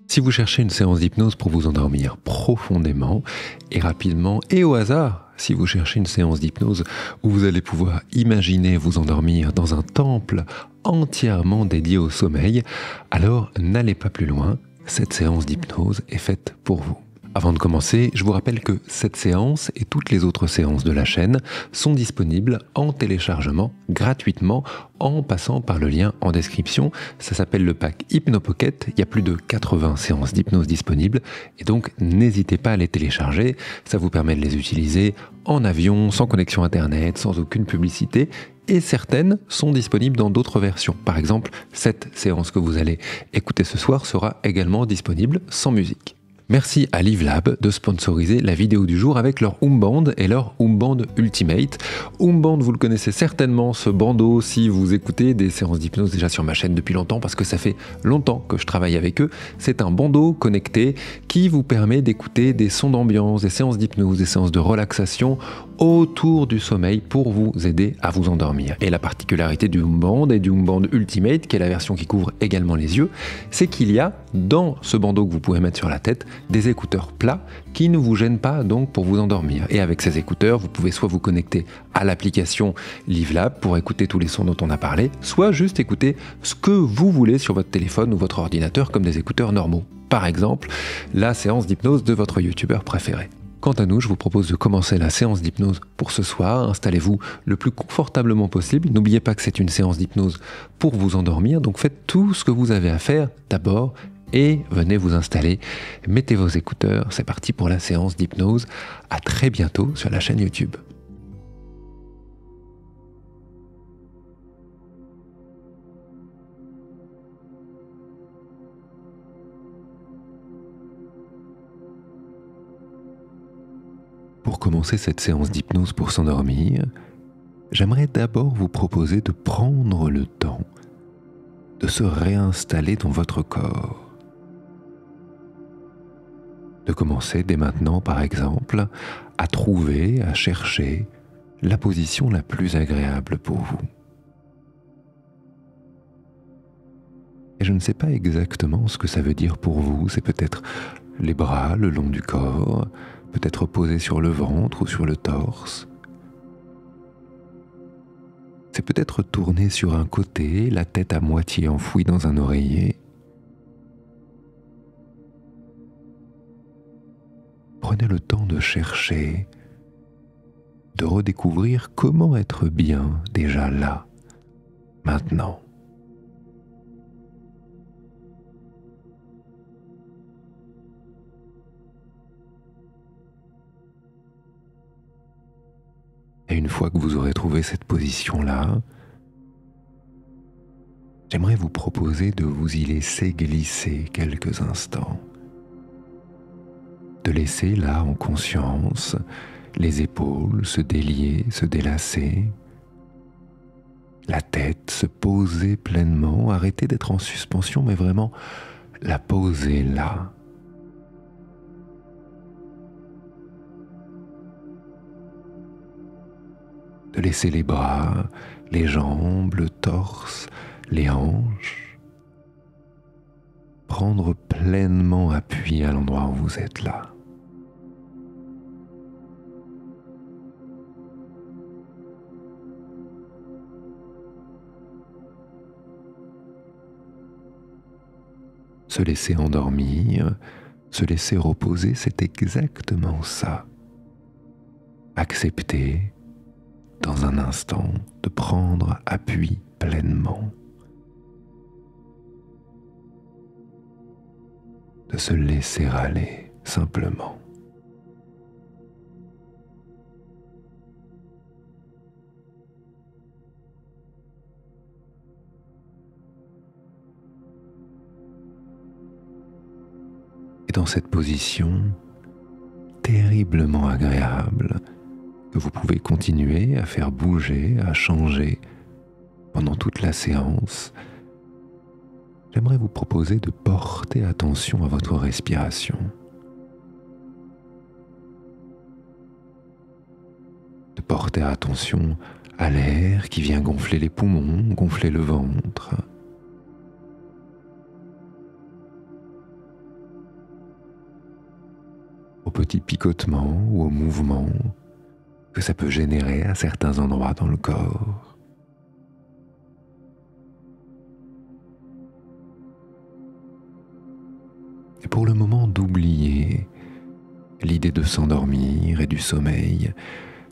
Si vous cherchez une séance d'hypnose pour vous endormir profondément et rapidement et au hasard, si vous cherchez une séance d'hypnose où vous allez pouvoir imaginer vous endormir dans un temple entièrement dédié au sommeil, alors n'allez pas plus loin, cette séance d'hypnose est faite pour vous. Avant de commencer, je vous rappelle que cette séance et toutes les autres séances de la chaîne sont disponibles en téléchargement gratuitement en passant par le lien en description. Ça s'appelle le pack HypnoPocket. Il y a plus de 80 séances d'hypnose disponibles et donc n'hésitez pas à les télécharger. Ça vous permet de les utiliser en avion, sans connexion internet, sans aucune publicité. Et certaines sont disponibles dans d'autres versions. Par exemple, cette séance que vous allez écouter ce soir sera également disponible sans musique. Merci à LiveLab de sponsoriser la vidéo du jour avec leur Oomband et leur Oomband Ultimate. Oomband, vous le connaissez certainement, ce bandeau, si vous écoutez des séances d'hypnose déjà sur ma chaîne depuis longtemps, parce que ça fait longtemps que je travaille avec eux. C'est un bandeau connecté qui vous permet d'écouter des sons d'ambiance, des séances d'hypnose, des séances de relaxation autour du sommeil pour vous aider à vous endormir. Et la particularité du Oomband et du Oomband Ultimate, qui est la version qui couvre également les yeux, c'est qu'il y a dans ce bandeau que vous pouvez mettre sur la tête des écouteurs plats qui ne vous gênent pas donc pour vous endormir. Et avec ces écouteurs, vous pouvez soit vous connecter à l'application LiveLab pour écouter tous les sons dont on a parlé, soit juste écouter ce que vous voulez sur votre téléphone ou votre ordinateur comme des écouteurs normaux. Par exemple, la séance d'hypnose de votre youtubeur préféré. Quant à nous, je vous propose de commencer la séance d'hypnose pour ce soir. Installez-vous le plus confortablement possible. N'oubliez pas que c'est une séance d'hypnose pour vous endormir, donc faites tout ce que vous avez à faire d'abord et venez vous installer. Mettez vos écouteurs, c'est parti pour la séance d'hypnose. À très bientôt sur la chaîne YouTube. Pour commencer cette séance d'hypnose pour s'endormir, j'aimerais d'abord vous proposer de prendre le temps de se réinstaller dans votre corps. De commencer dès maintenant, par exemple, à trouver, à chercher la position la plus agréable pour vous. Et je ne sais pas exactement ce que ça veut dire pour vous, c'est peut-être les bras le long du corps, peut-être posés sur le ventre ou sur le torse. C'est peut-être tourné sur un côté, la tête à moitié enfouie dans un oreiller. Prenez le temps de chercher, de redécouvrir comment être bien déjà là, maintenant. Et une fois que vous aurez trouvé cette position-là, j'aimerais vous proposer de vous y laisser glisser quelques instants. De laisser là en conscience les épaules se délier, se délasser, la tête se poser pleinement, arrêter d'être en suspension mais vraiment la poser là. De laisser les bras, les jambes, le torse, les hanches prendre pleinement appui à l'endroit où vous êtes là. Se laisser endormir, se laisser reposer, c'est exactement ça. Accepter, dans un instant, de prendre appui pleinement. De se laisser aller, simplement. Et dans cette position terriblement agréable, que vous pouvez continuer à faire bouger, à changer pendant toute la séance, j'aimerais vous proposer de porter attention à votre respiration. De porter attention à l'air qui vient gonfler les poumons, gonfler le ventre. petits picotements ou aux mouvements que ça peut générer à certains endroits dans le corps. Et pour le moment, d'oublier l'idée de s'endormir et du sommeil,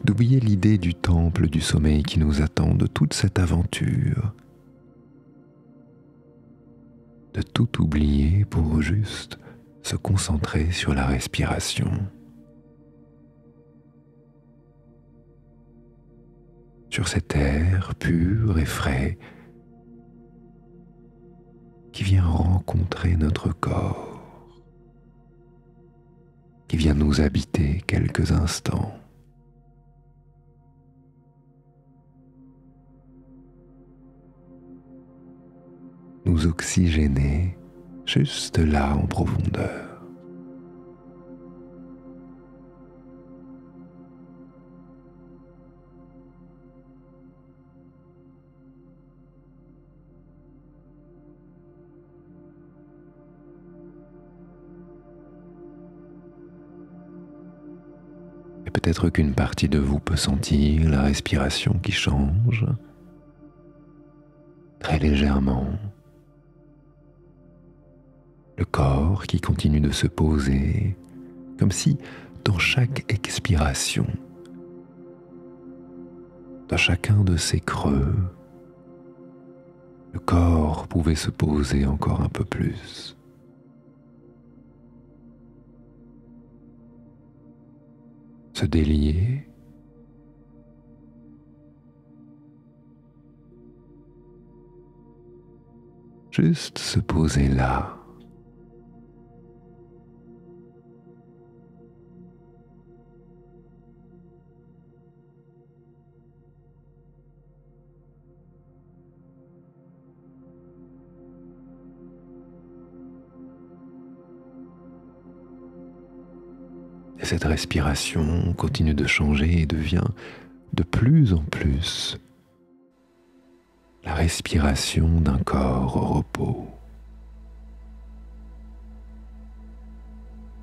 d'oublier l'idée du temple du sommeil qui nous attend, de toute cette aventure, de tout oublier pour juste se concentrer sur la respiration. Sur cet air pur et frais qui vient rencontrer notre corps, qui vient nous habiter quelques instants. Nous oxygéner juste là en profondeur. Et peut-être qu'une partie de vous peut sentir la respiration qui change très légèrement. Le corps qui continue de se poser, comme si dans chaque expiration, dans chacun de ces creux, le corps pouvait se poser encore un peu plus. Se délier, juste se poser là. Et cette respiration continue de changer et devient de plus en plus la respiration d'un corps au repos.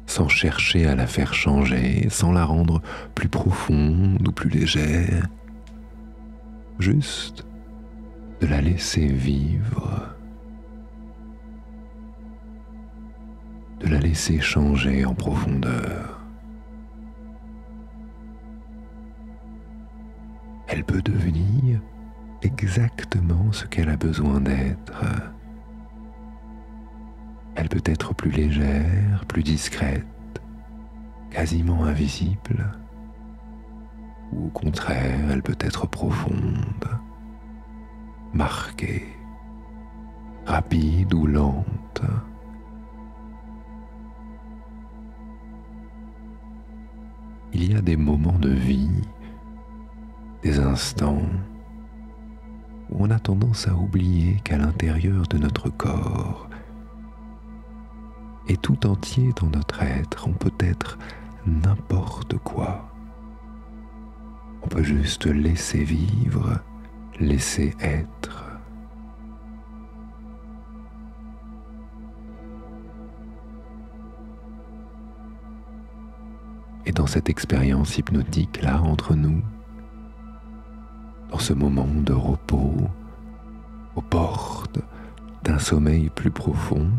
Sans chercher à la faire changer, sans la rendre plus profonde ou plus légère, juste de la laisser vivre, de la laisser changer en profondeur. Elle peut devenir exactement ce qu'elle a besoin d'être. Elle peut être plus légère, plus discrète, quasiment invisible, ou au contraire, elle peut être profonde, marquée, rapide ou lente. Il y a des moments de vie, des instants où on a tendance à oublier qu'à l'intérieur de notre corps et tout entier dans notre être, on peut être n'importe quoi. On peut juste laisser vivre, laisser être. Et dans cette expérience hypnotique-là, entre nous, dans ce moment de repos, aux portes d'un sommeil plus profond,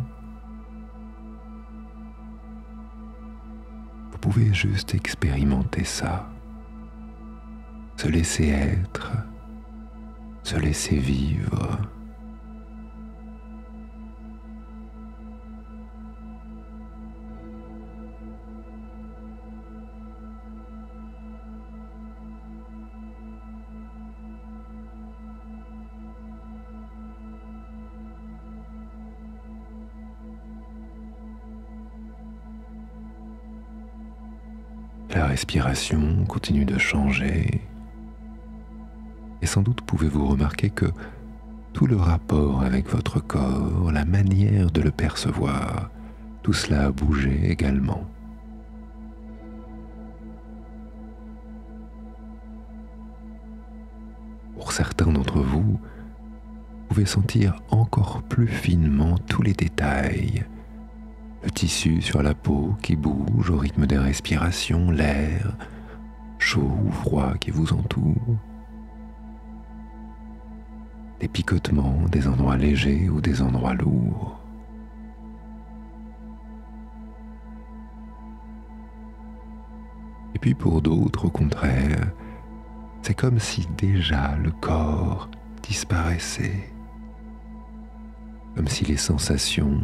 vous pouvez juste expérimenter ça, se laisser être, se laisser vivre. La respiration continue de changer et sans doute pouvez-vous remarquer que tout le rapport avec votre corps, la manière de le percevoir, tout cela a bougé également. Pour certains d'entre vous, vous pouvez sentir encore plus finement tous les détails, le tissus sur la peau qui bougent au rythme des respirations, l'air chaud ou froid qui vous entoure, des picotements, des endroits légers ou des endroits lourds. Et puis pour d'autres, au contraire, c'est comme si déjà le corps disparaissait, comme si les sensations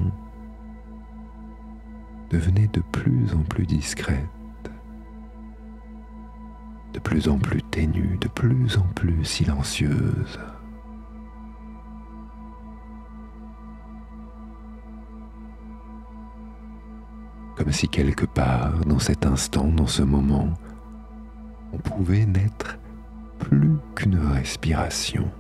devenaient de plus en plus discrètes, de plus en plus ténues, de plus en plus silencieuses. Comme si quelque part, dans cet instant, dans ce moment, on pouvait n'être plus qu'une respiration.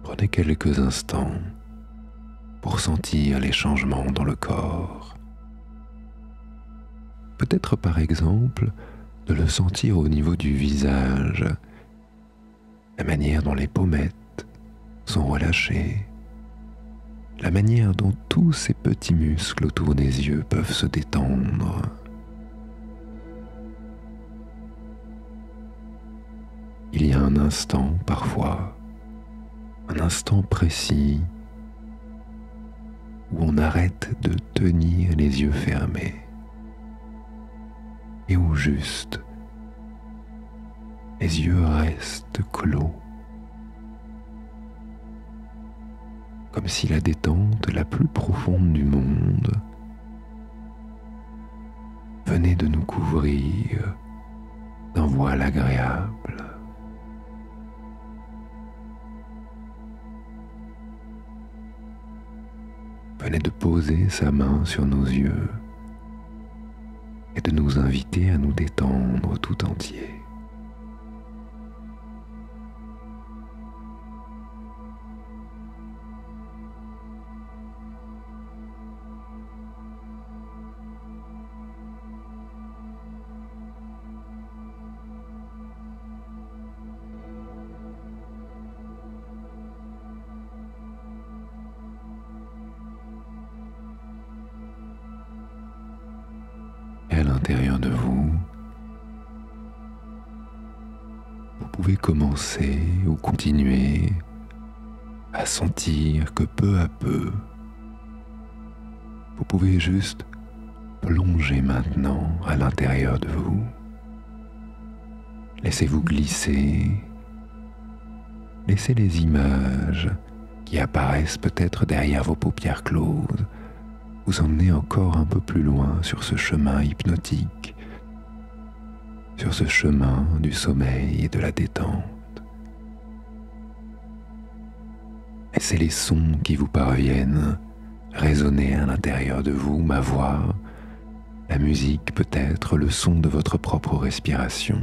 Prenez quelques instants pour sentir les changements dans le corps. Peut-être par exemple de le sentir au niveau du visage, la manière dont les pommettes sont relâchées, la manière dont tous ces petits muscles autour des yeux peuvent se détendre. Il y a un instant parfois, un instant précis où on arrête de tenir les yeux fermés et où juste les yeux restent clos, comme si la détente la plus profonde du monde venait de nous couvrir d'un voile agréable. Venait de poser sa main sur nos yeux et de nous inviter à nous détendre tout entier. Et à l'intérieur de vous, vous pouvez commencer ou continuer à sentir que peu à peu, vous pouvez juste plonger maintenant à l'intérieur de vous. Laissez-vous glisser, laissez les images qui apparaissent peut-être derrière vos paupières closes vous emmener encore un peu plus loin sur ce chemin hypnotique, sur ce chemin du sommeil et de la détente. Laissez les sons qui vous parviennent résonner à l'intérieur de vous, ma voix, la musique peut-être, le son de votre propre respiration.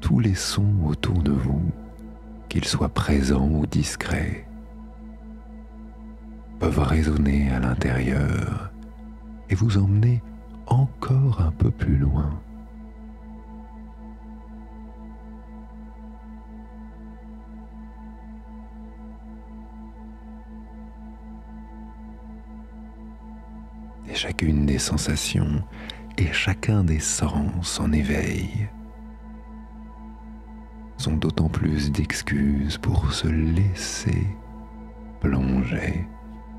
Tous les sons autour de vous, qu'ils soient présents ou discrets, peuvent résonner à l'intérieur et vous emmener encore un peu plus loin. Et chacune des sensations et chacun des sens en éveil sont d'autant plus d'excuses pour se laisser plonger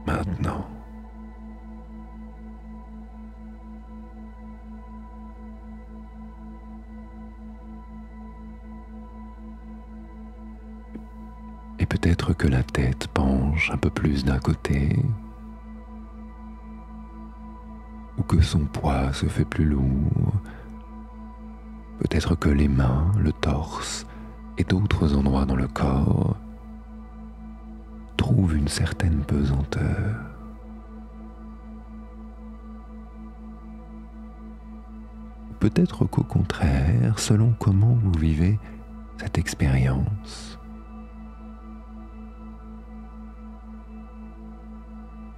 maintenant. Et peut-être que la tête penche un peu plus d'un côté, ou que son poids se fait plus lourd. Peut-être que les mains, le torse et d'autres endroits dans le corps retrouve une certaine pesanteur. Peut-être qu'au contraire, selon comment vous vivez cette expérience,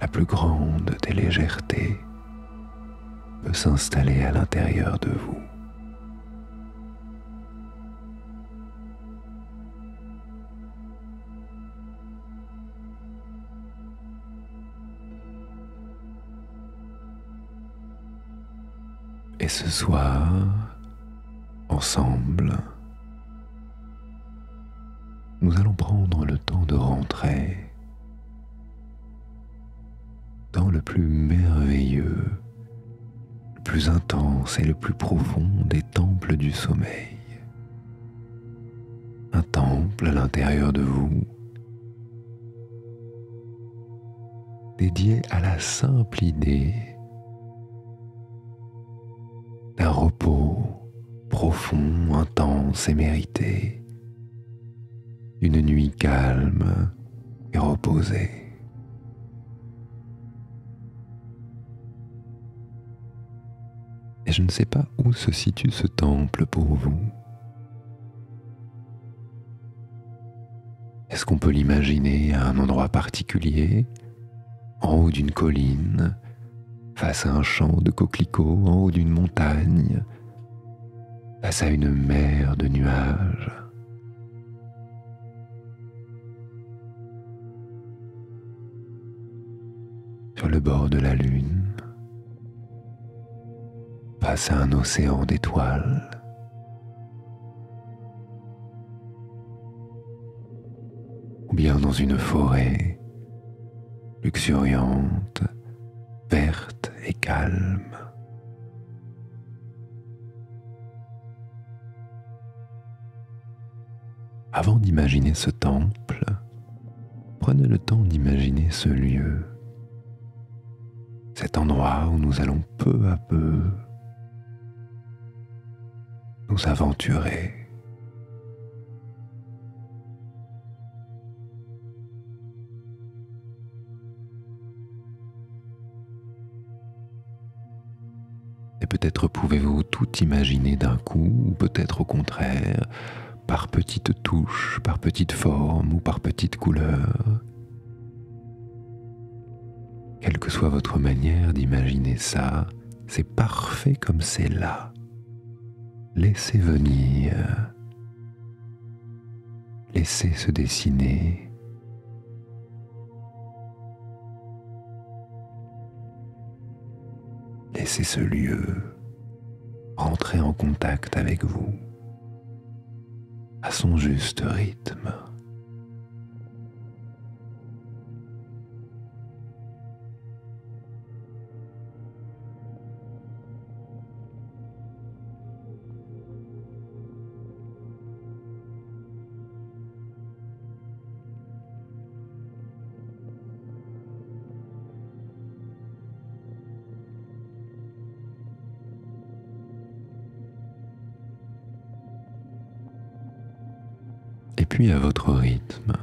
la plus grande des légèretés peut s'installer à l'intérieur de vous. Et ce soir, ensemble, nous allons prendre le temps de rentrer dans le plus merveilleux, le plus intense et le plus profond des temples du sommeil. Un temple à l'intérieur de vous, dédié à la simple idée d'un repos profond, intense et mérité, une nuit calme et reposée. Et je ne sais pas où se situe ce temple pour vous. Est-ce qu'on peut l'imaginer à un endroit particulier, en haut d'une colline, face à un champ de coquelicots, en haut d'une montagne, face à une mer de nuages? Sur le bord de la lune, face à un océan d'étoiles, ou bien dans une forêt luxuriante, verte et calme. Avant d'imaginer ce temple, prenez le temps d'imaginer ce lieu, cet endroit où nous allons peu à peu nous aventurer. Et peut-être pouvez-vous tout imaginer d'un coup, ou peut-être au contraire, par petites touches, par petites formes ou par petites couleurs. Quelle que soit votre manière d'imaginer ça, c'est parfait comme c'est là. Laissez venir, laissez se dessiner. Laissez ce lieu rentrer en contact avec vous à son juste rythme. Et puis à votre rythme,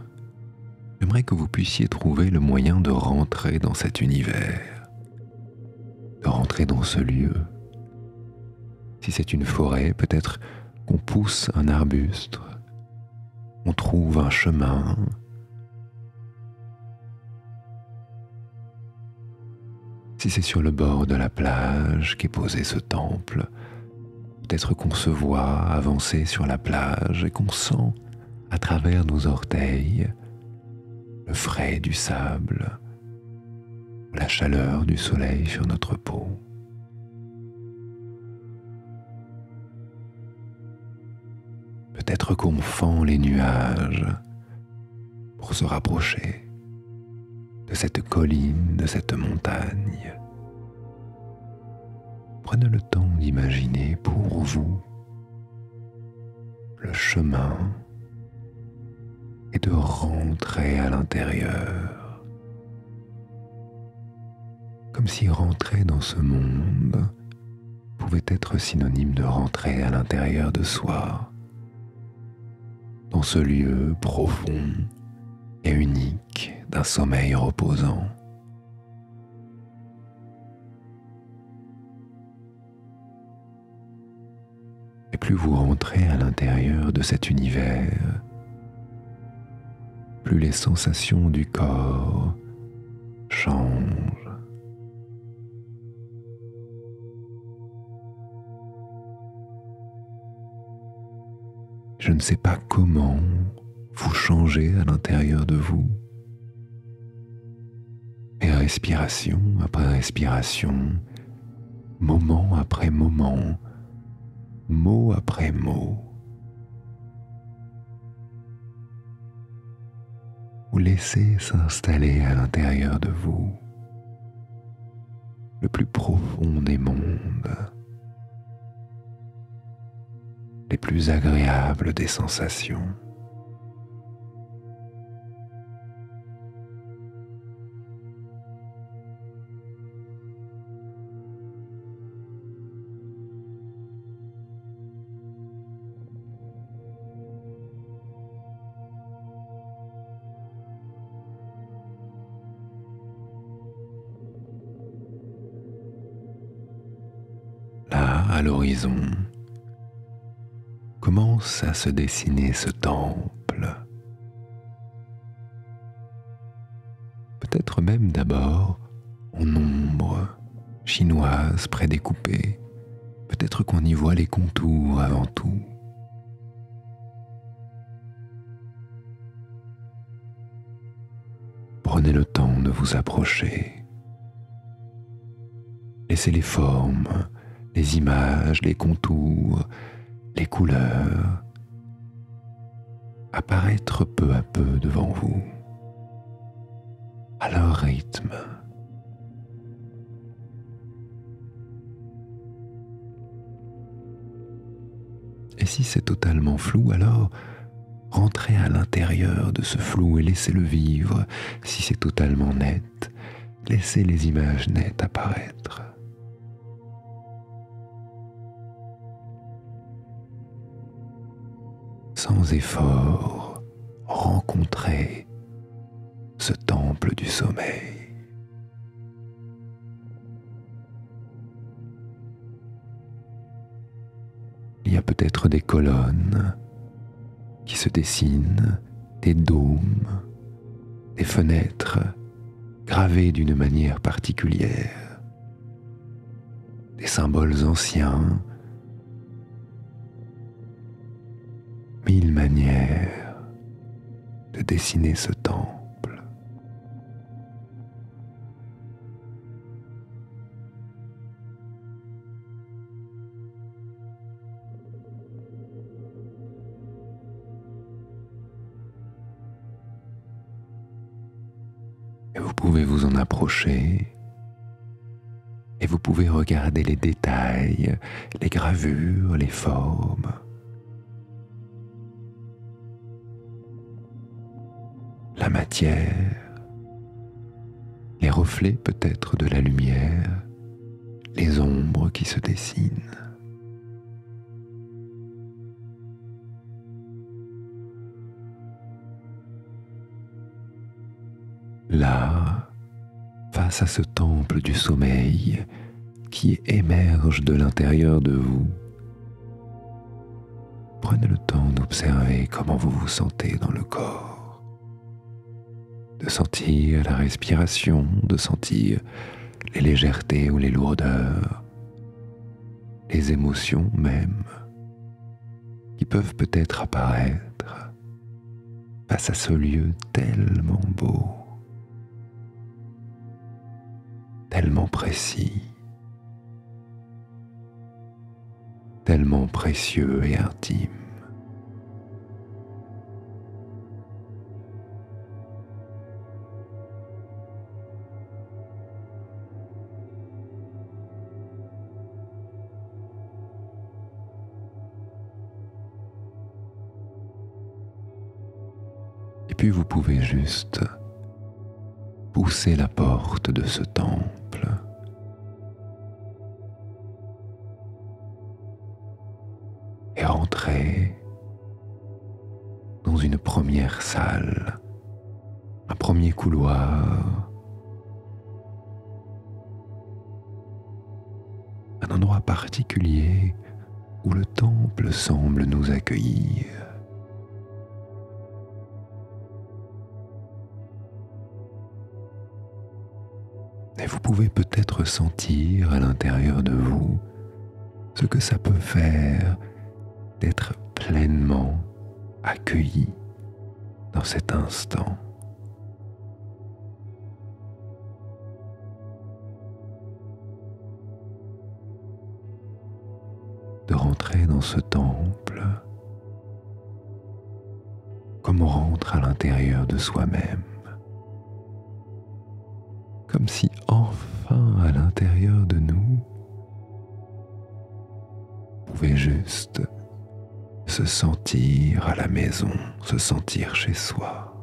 j'aimerais que vous puissiez trouver le moyen de rentrer dans cet univers, de rentrer dans ce lieu. Si c'est une forêt, peut-être qu'on pousse un arbuste, on trouve un chemin. Si c'est sur le bord de la plage qu'est posé ce temple, peut-être qu'on se voit avancer sur la plage et qu'on sent à travers nos orteils le frais du sable, la chaleur du soleil sur notre peau. Peut-être qu'on fend les nuages pour se rapprocher de cette colline, de cette montagne. Prenez le temps d'imaginer pour vous le chemin et de rentrer à l'intérieur. Comme si rentrer dans ce monde pouvait être synonyme de rentrer à l'intérieur de soi, dans ce lieu profond et unique d'un sommeil reposant. Et plus vous rentrez à l'intérieur de cet univers, plus les sensations du corps changent. Je ne sais pas comment vous changez à l'intérieur de vous. Et respiration après respiration, moment après moment, mot après mot, vous laissez s'installer à l'intérieur de vous le plus profond des mondes, les plus agréables des sensations. Là, à l'horizon, commence à se dessiner ce temple. Peut-être même d'abord en ombre chinoise prédécoupée. Peut-être qu'on y voit les contours avant tout. Prenez le temps de vous approcher. Laissez les formes, les images, les contours, les couleurs apparaître peu à peu devant vous, à leur rythme. Et si c'est totalement flou, alors rentrez à l'intérieur de ce flou et laissez-le vivre. Si c'est totalement net, laissez les images nettes apparaître. Sans effort, rencontrez ce temple du sommeil. Il y a peut-être des colonnes qui se dessinent, des dômes, des fenêtres gravées d'une manière particulière, des symboles anciens, mille manières de dessiner ce temple. Et vous pouvez vous en approcher et vous pouvez regarder les détails, les gravures, les formes. La matière, les reflets peut-être de la lumière, les ombres qui se dessinent. Là, face à ce temple du sommeil qui émerge de l'intérieur de vous, prenez le temps d'observer comment vous vous sentez dans le corps. De sentir la respiration, de sentir les légèretés ou les lourdeurs, les émotions même, qui peuvent peut-être apparaître face à ce lieu tellement beau, tellement précis, tellement précieux et intime. Et puis vous pouvez juste pousser la porte de ce temple et rentrer dans une première salle un premier couloir, un endroit particulier où le temple semble nous accueillir. Et vous pouvez peut-être sentir à l'intérieur de vous ce que ça peut faire d'être pleinement accueilli dans cet instant. De rentrer dans ce temple comme on rentre à l'intérieur de soi-même. Comme si enfin à l'intérieur de nous, on pouvait juste se sentir à la maison, se sentir chez soi.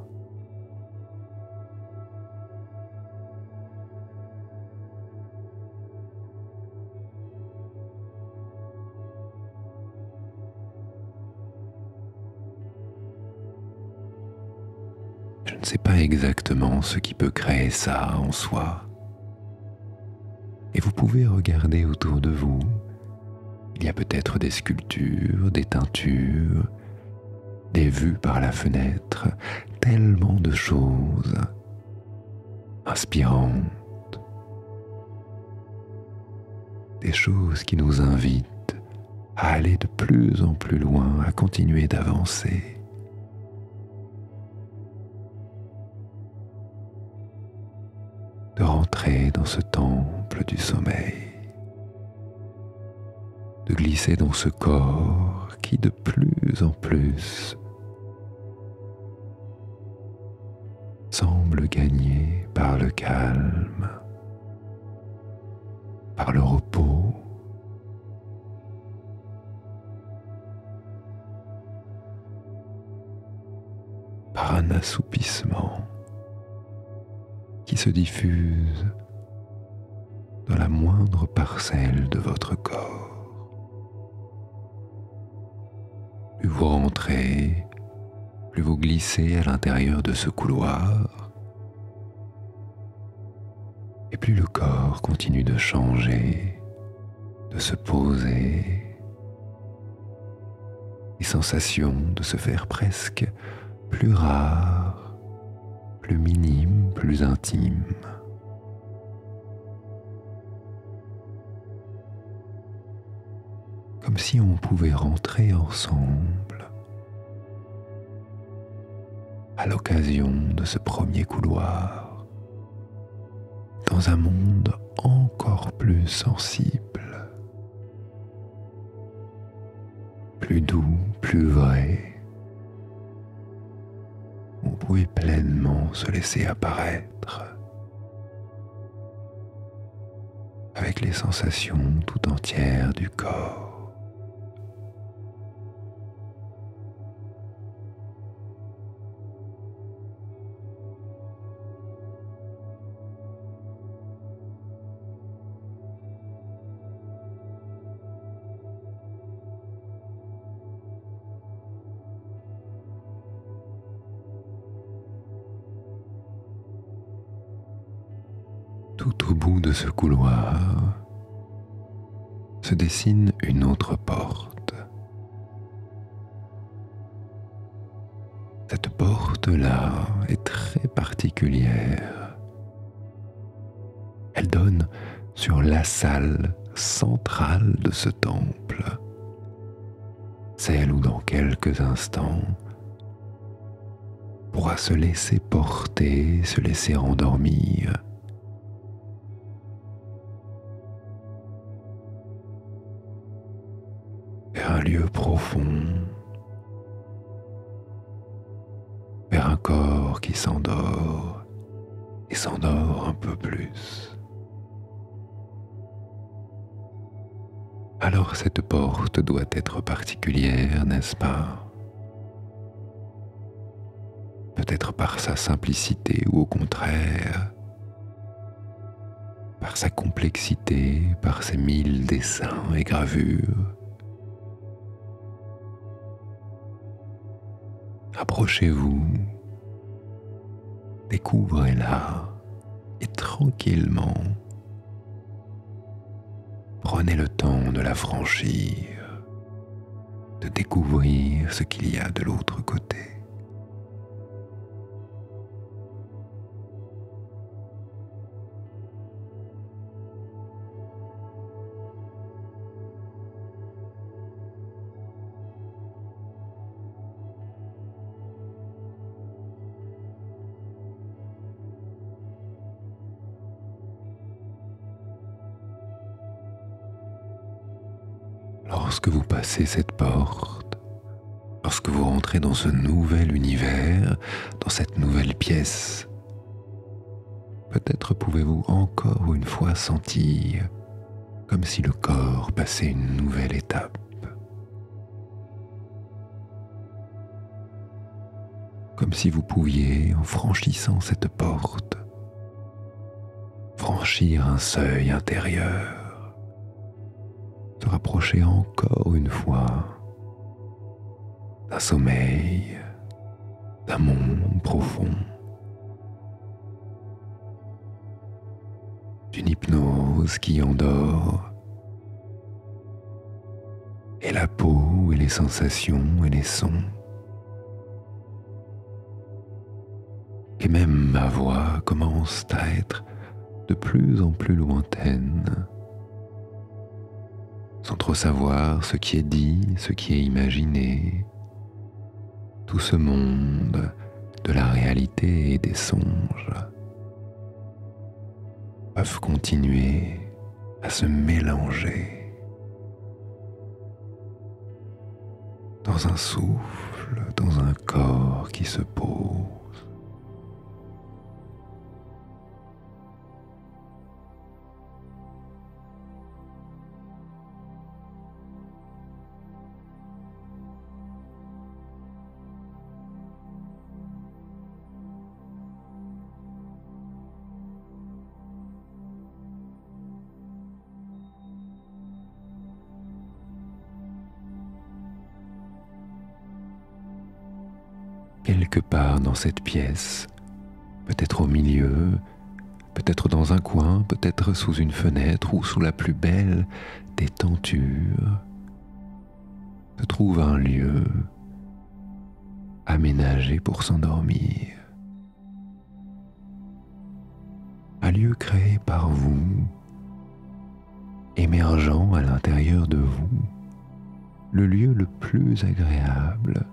Je ne sais pas exactement ce qui peut créer ça en soi. Et vous pouvez regarder autour de vous. Il y a peut-être des sculptures, des teintures, des vues par la fenêtre, tellement de choses inspirantes, des choses qui nous invitent à aller de plus en plus loin, à continuer d'avancer. De rentrer dans ce temple du sommeil, de glisser dans ce corps qui de plus en plus semble gagner par le calme, par le repos, par un assoupissement qui se diffuse dans la moindre parcelle de votre corps. Plus vous rentrez, plus vous glissez à l'intérieur de ce couloir, et plus le corps continue de changer, de se poser, les sensations de se faire presque plus rares, plus minime, plus intime. Comme si on pouvait rentrer ensemble à l'occasion de ce premier couloir dans un monde encore plus sensible, plus doux, plus vrai. On pouvait pleinement se laisser apparaître avec les sensations tout entières du corps. Tout au bout de ce couloir se dessine une autre porte. Cette porte-là est très particulière. Elle donne sur la salle centrale de ce temple, celle où dans quelques instants on pourra se laisser porter, se laisser endormir. Vers un lieu profond, vers un corps qui s'endort et s'endort un peu plus. Alors cette porte doit être particulière, n'est-ce pas? Peut-être par sa simplicité ou au contraire, par sa complexité, par ses 1000 dessins et gravures. Approchez-vous, découvrez-la et tranquillement, prenez le temps de la franchir, de découvrir ce qu'il y a de l'autre côté. Lorsque vous passez cette porte, lorsque vous rentrez dans ce nouvel univers, dans cette nouvelle pièce, peut-être pouvez-vous encore une fois sentir comme si le corps passait une nouvelle étape. Comme si vous pouviez, en franchissant cette porte, franchir un seuil intérieur, se rapprocher encore une fois d'un sommeil, d'un monde profond, d'une hypnose qui endort, et la peau et les sensations et les sons, et même ma voix commence à être de plus en plus lointaine, sans trop savoir ce qui est dit, ce qui est imaginé, tout ce monde de la réalité et des songes peuvent continuer à se mélanger dans un souffle, dans un corps qui se pose. Quelque part dans cette pièce, peut-être au milieu, peut-être dans un coin, peut-être sous une fenêtre ou sous la plus belle des tentures, se trouve un lieu aménagé pour s'endormir. Un lieu créé par vous, émergeant à l'intérieur de vous, le lieu le plus agréable,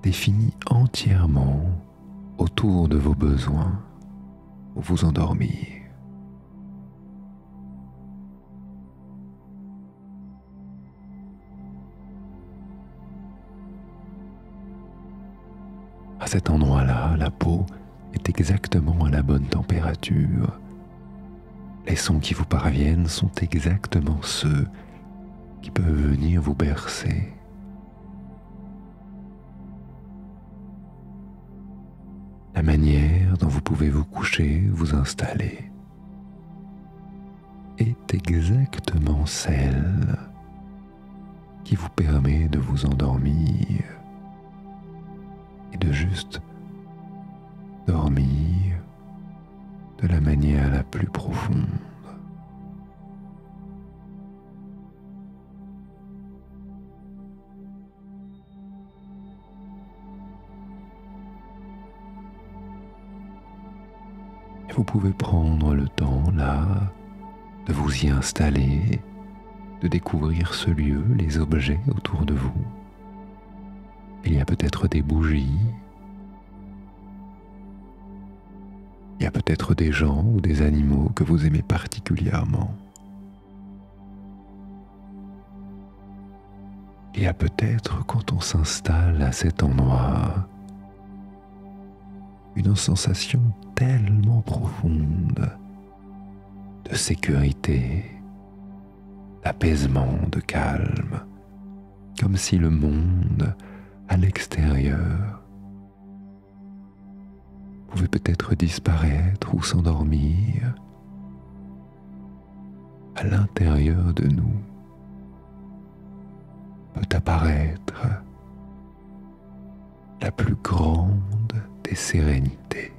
défini entièrement autour de vos besoins pour vous endormir. À cet endroit-là, la peau est exactement à la bonne température. Les sons qui vous parviennent sont exactement ceux qui peuvent venir vous bercer. La manière dont vous pouvez vous coucher, vous installer, est exactement celle qui vous permet de vous endormir et de juste dormir de la manière la plus profonde. Et vous pouvez prendre le temps là de vous y installer, de découvrir ce lieu, les objets autour de vous. Il y a peut-être des bougies, il y a peut-être des gens ou des animaux que vous aimez particulièrement. Il y a peut-être, quand on s'installe à cet endroit, une sensation tellement profonde de sécurité, d'apaisement, de calme, comme si le monde à l'extérieur pouvait peut-être disparaître ou s'endormir. À l'intérieur de nous peut apparaître la plus grande et sérénité.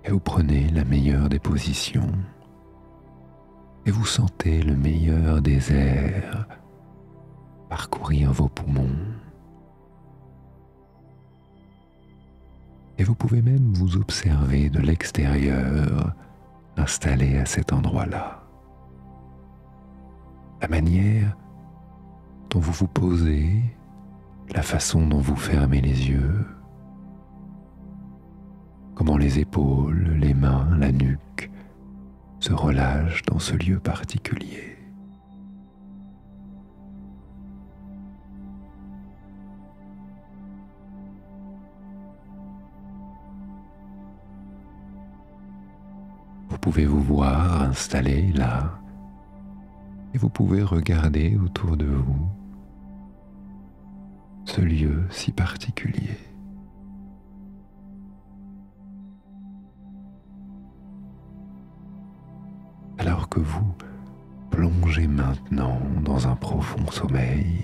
Et vous prenez la meilleure des positions et vous sentez le meilleur des airs parcourir vos poumons. Et vous pouvez même vous observer de l'extérieur installé à cet endroit-là. La manière dont vous vous posez, la façon dont vous fermez les yeux, comment les épaules, les mains, la nuque se relâchent dans ce lieu particulier. Vous pouvez vous voir installé là et vous pouvez regarder autour de vous ce lieu si particulier. Alors que vous plongez maintenant dans un profond sommeil,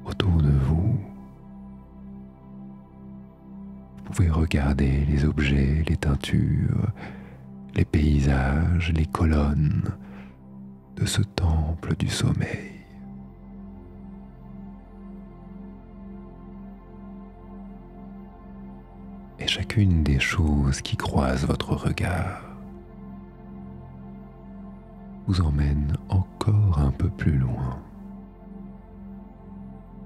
autour de vous, vous pouvez regarder les objets, les teintures, les paysages, les colonnes de ce temple du sommeil. Et chacune des choses qui croisent votre regard vous emmène encore un peu plus loin,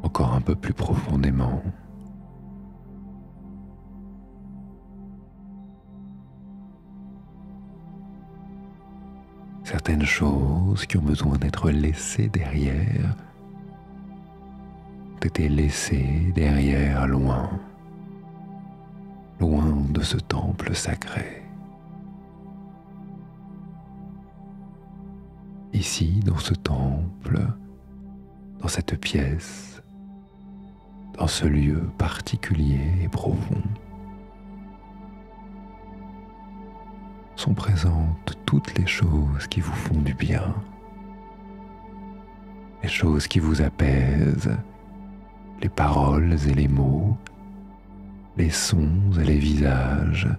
encore un peu plus profondément. Certaines choses qui ont besoin d'être laissées derrière ont été laissées derrière loin, loin de ce temple sacré. Ici, dans ce temple, dans cette pièce, dans ce lieu particulier et profond, sont présentes toutes les choses qui vous font du bien, les choses qui vous apaisent, les paroles et les mots, les sons et les visages,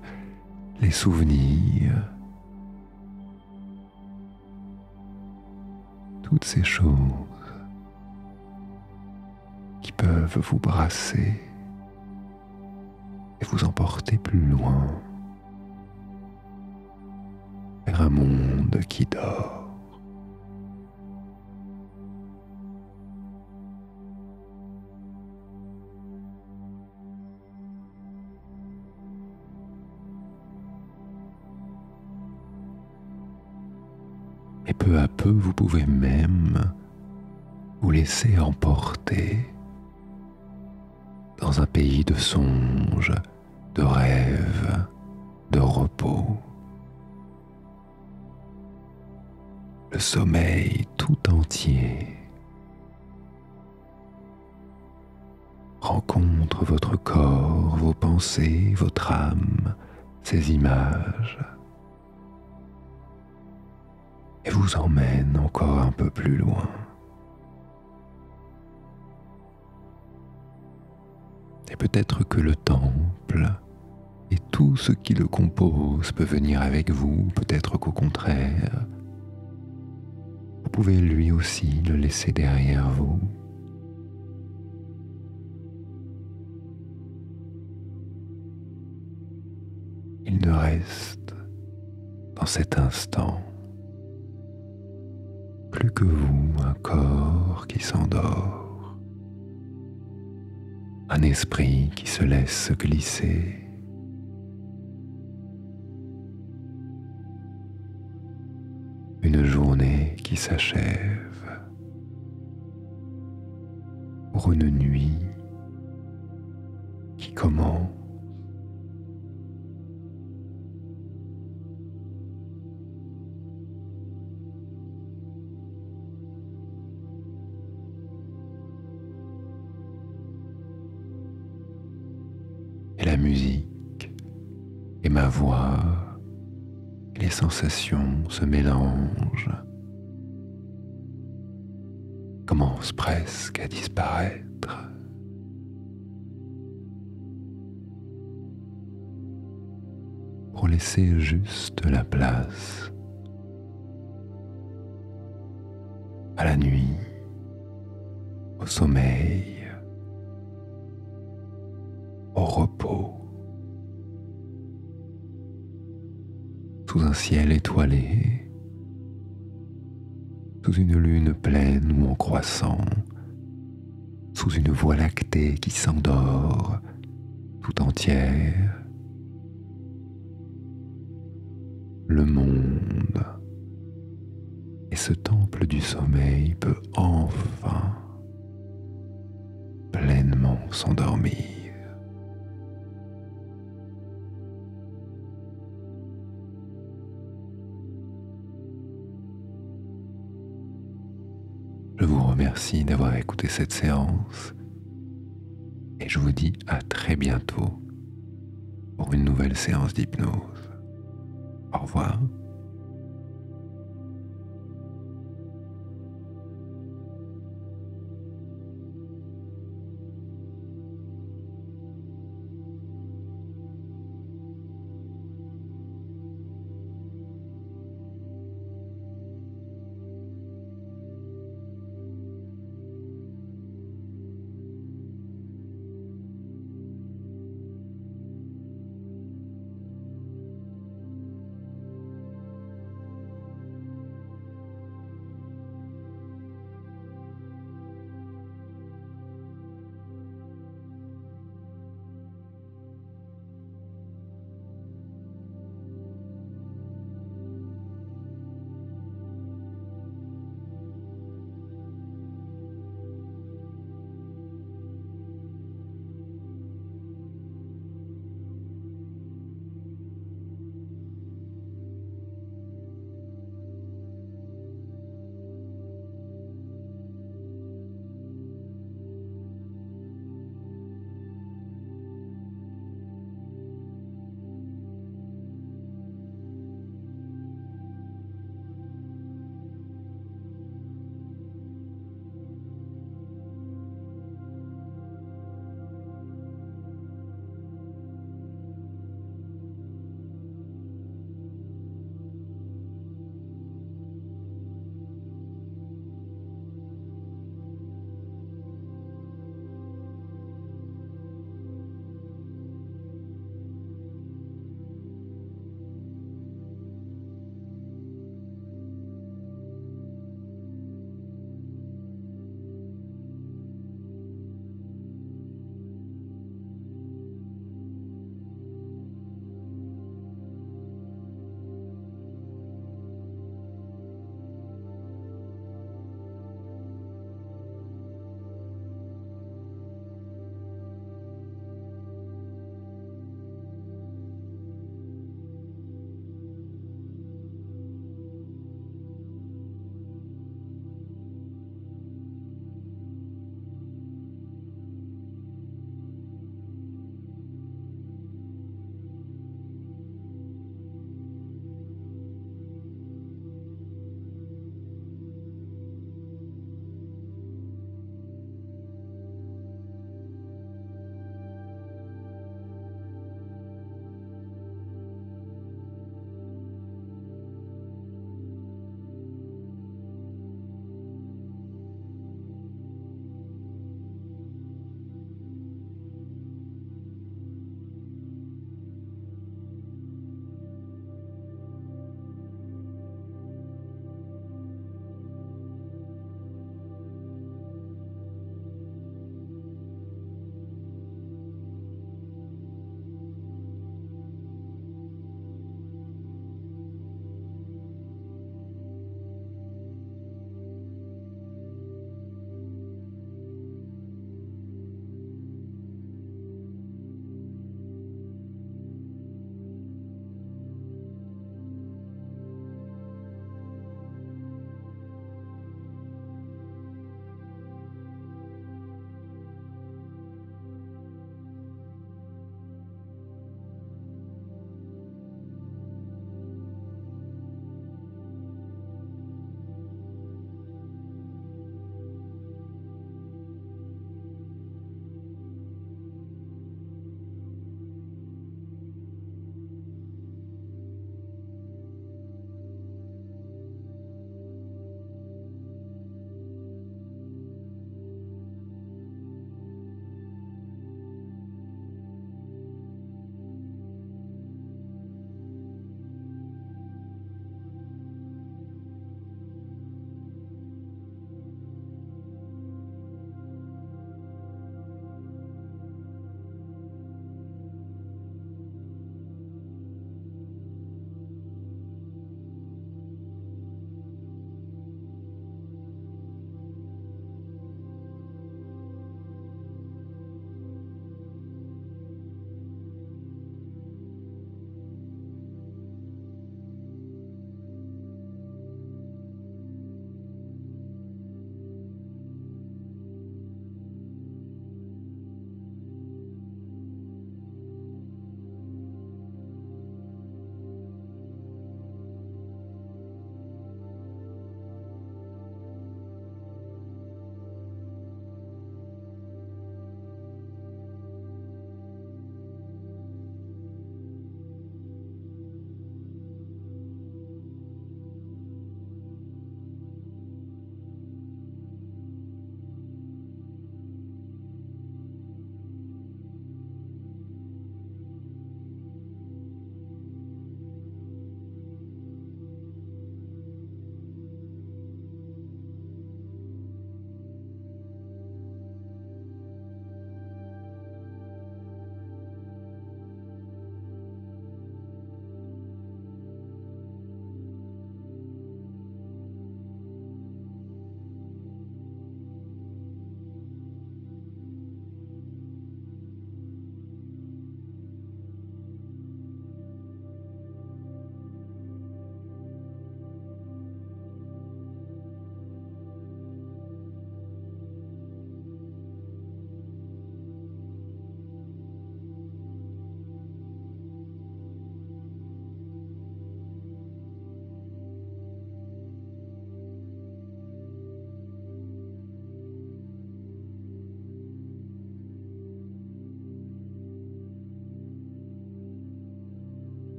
les souvenirs, toutes ces choses qui peuvent vous brasser et vous emporter plus loin vers un monde qui dort. Et peu à peu, vous pouvez même vous laisser emporter dans un pays de songes, de rêves, de repos. Le sommeil tout entier rencontre votre corps, vos pensées, votre âme, ces images, et vous emmène encore un peu plus loin. Et peut-être que le temple et tout ce qui le compose peut venir avec vous, peut-être qu'au contraire, vous pouvez lui aussi le laisser derrière vous. Il ne reste dans cet instant plus que vous, un corps qui s'endort, un esprit qui se laisse glisser, une journée qui s'achève pour une nuit qui commence. et la musique et ma voix et les sensations se mélangent, commencent presque à disparaître. Pour laisser juste la place à la nuit, au sommeil, au repos, sous un ciel étoilé, sous une lune pleine ou en croissant, sous une voie lactée qui s'endort tout entière. Le monde et ce temple du sommeil peut enfin pleinement s'endormir. Je vous remercie d'avoir écouté cette séance et je vous dis à très bientôt pour une nouvelle séance d'hypnose. Au revoir.